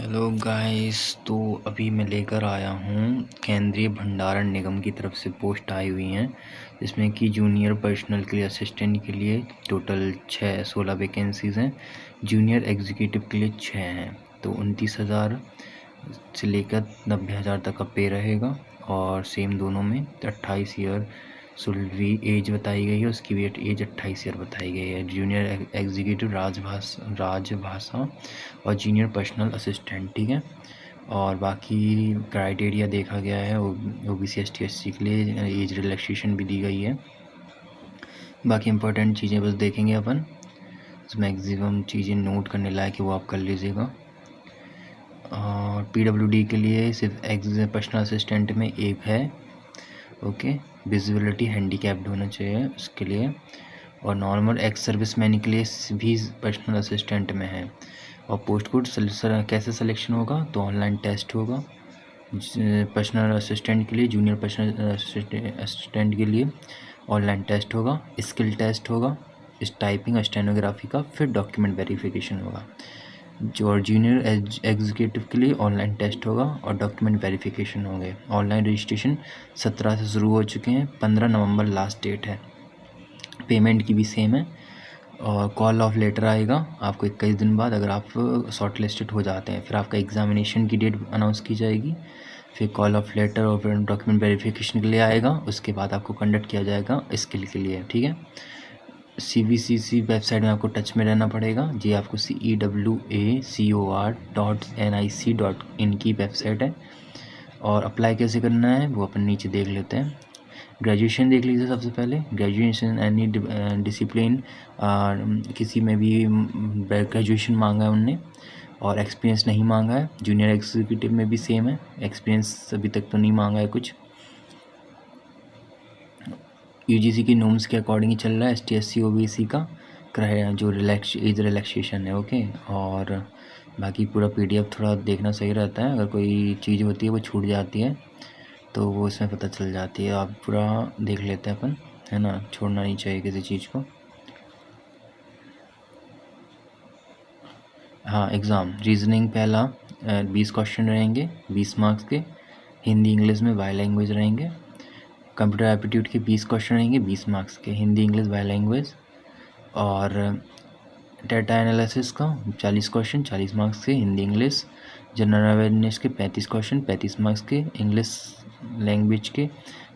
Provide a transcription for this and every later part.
Hello guys. तो अभी मैं लेकर आया हूँ केंद्रीय भंडारण निगम की तरफ से पोस्ट आई हुई हैं, जिसमें कि जूनियर पर्सनल के लिए असिस्टेंट के लिए टोटल 16 वैकेंसीज़ हैं। जूनियर एग्जीक्यूटिव के लिए 6 हैं। तो 29,000 से लेकर 90,000 तक का पे रहेगा और सेम दोनों में 28 ईयर सुलभी एज बताई गई है, उसकी भी एज 28 ईयर बताई गई है। जूनियर एग्जीक्यूटिव राजभाषा और जूनियर पर्सनल असिस्टेंट, ठीक है। और बाकी क्राइटेरिया देखा गया है, OBC ST SC के लिए एज रिलैक्सेशन भी दी गई है। बाकी इंपॉर्टेंट चीज़ें बस देखेंगे अपन, मैक्सिमम चीज़ें नोट करने लायक है वो आप कर लीजिएगा। और PWD के लिए सिर्फ पर्सनल असिस्टेंट में एक है, ओके। विजिबिलिटी हैंडीकैप्ड होना चाहिए उसके लिए। और नॉर्मल एक्स सर्विस मैन के लिए भी पर्सनल असिस्टेंट में है। और पोस्ट कोड कैसे सिलेक्शन होगा, तो ऑनलाइन टेस्ट होगा पर्सनल असिस्टेंट के लिए। जूनियर पर्सनल असिस्टेंट के लिए ऑनलाइन टेस्ट होगा, स्किल टेस्ट होगा, टाइपिंग और स्टेनोग्राफी का, फिर डॉक्यूमेंट वेरिफिकेशन होगा। जो जूनियर एग्जीक्यूटिव के लिए ऑनलाइन टेस्ट होगा और डॉक्यूमेंट वेरिफिकेशन होंगे। ऑनलाइन रजिस्ट्रेशन 17 से शुरू हो चुके हैं, 15 नवंबर लास्ट डेट है। पेमेंट की भी सेम है। और कॉल ऑफ लेटर आएगा आपको 21 दिन बाद, अगर आप शॉर्ट लिस्टेड हो जाते हैं। फिर आपका एग्जामिनेशन की डेट अनाउंस की जाएगी, फिर कॉल ऑफ लेटर और फिर डॉक्यूमेंट वेरिफिकेशन के लिए आएगा। उसके बाद आपको कंडक्ट किया जाएगा स्किल के लिए, ठीक है। CVCC वेबसाइट में आपको टच में रहना पड़ेगा। जी आपको CEWACOR.nic.in की वेबसाइट है। और अप्लाई कैसे करना है वो अपन नीचे देख लेते हैं। ग्रेजुएशन देख लीजिए सबसे पहले। ग्रेजुएशन एनी डिसिप्लिन, किसी में भी ग्रेजुएशन मांगा है उनने, और एक्सपीरियंस नहीं मांगा है। जूनियर एग्जीक्यूटिव में भी सेम है, एक्सपीरियंस अभी तक तो नहीं मांगा है कुछ। UGC की नॉर्म्स के अकॉर्डिंग ही चल रहा है ST SC OBC का जो एज रिलैक्सेशन है, ओके। और बाकी पूरा PDF थोड़ा देखना सही रहता है, अगर कोई चीज़ होती है वो छूट जाती है तो वो इसमें पता चल जाती है। आप पूरा देख लेते हैं अपन, है ना, छोड़ना नहीं चाहिए किसी चीज़ को। हाँ, एग्ज़ाम रीजनिंग पहला 20 क्वेश्चन रहेंगे 20 मार्क्स के, हिंदी इंग्लिश में बाई लैंग्वेज रहेंगे। कंप्यूटर एप्टीट्यूड के 20 क्वेश्चन रहेंगे 20 मार्क्स के, हिंदी इंग्लिश बाई लैंग्वेज। और डाटा एनालिसिस का 40 क्वेश्चन 40 मार्क्स के, हिंदी इंग्लिश। जनरल अवेयरनेस के 35 क्वेश्चन 35 मार्क्स के, इंग्लिश लैंग्वेज के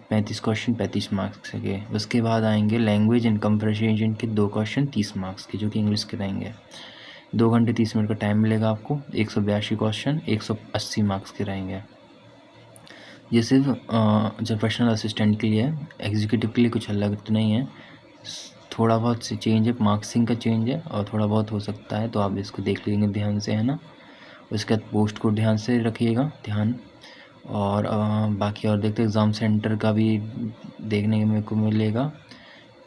35 क्वेश्चन 35 मार्क्स के। उसके बाद आएंगे लैंग्वेज एंड कम्प्रिहेंशन के 2 क्वेश्चन 30 मार्क्स के, जो कि इंग्लिश के रहेंगे। 2 घंटे 30 मिनट का टाइम मिलेगा आपको। 182 क्वेश्चन 180 मार्क्स के रहेंगे। ये सिर्फ जो पर्सनल असिस्टेंट के लिए है, एग्जीक्यूटिव के लिए कुछ अलग तो नहीं है। थोड़ा बहुत से चेंज है, मार्क्सिंग का चेंज है और थोड़ा बहुत हो सकता है, तो आप इसको देख लेंगे ध्यान से, है ना। उसके बाद पोस्ट को ध्यान से रखिएगा ध्यान। और बाकी और देखते एग्ज़ाम सेंटर का भी देखने में को मिलेगा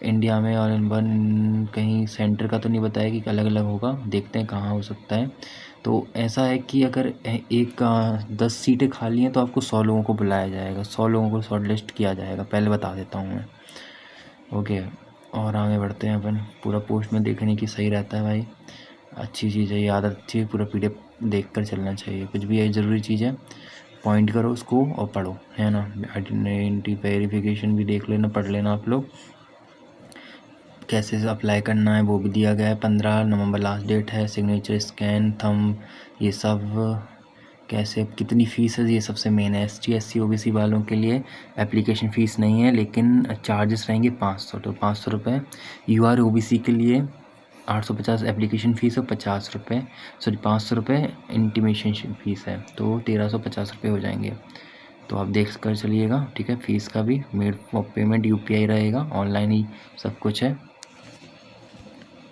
इंडिया में, और वन कहीं सेंटर का तो नहीं बताया कि अलग अलग होगा, देखते हैं कहाँ हो सकता है। तो ऐसा है कि अगर 10 सीटें खाली हैं तो आपको 100 लोगों को बुलाया जाएगा, 100 लोगों को शॉर्ट लिस्ट किया जाएगा, पहले बता देता हूँ मैं, ओके। और आगे बढ़ते हैं अपन। पूरा पोस्ट में देखने की सही रहता है भाई, अच्छी चीज़ है ये, आदत अच्छी है। पूरा PDF देख कर चलना चाहिए, कुछ भी है ज़रूरी चीज़ है पॉइंट करो उसको और पढ़ो, है ना। आइडेंटिटी वेरिफिकेशन भी देख लेना, पढ़ लेना आप लोग। कैसे अप्लाई करना है वो भी दिया गया है, 15 नवंबर लास्ट डेट है। सिग्नेचर, स्कैन, थंब, ये सब कैसे, कितनी फ़ीस है, ये सबसे मेन है। ST SC OBC वालों के लिए एप्लीकेशन फ़ीस नहीं है, लेकिन चार्जेस रहेंगे 500, तो 500 रुपये। UR OBC के लिए 850 एप्लीकेशन फ़ीस और 50 रुपये, सॉरी 500 रुपये इंटीमेशन फ़ीस है, तो 1350 रुपये हो जाएंगे। तो आप देख कर चलिएगा, ठीक है। फ़ीस का भी मेड ऑफ पेमेंट UPI रहेगा, ऑनलाइन ही सब कुछ है।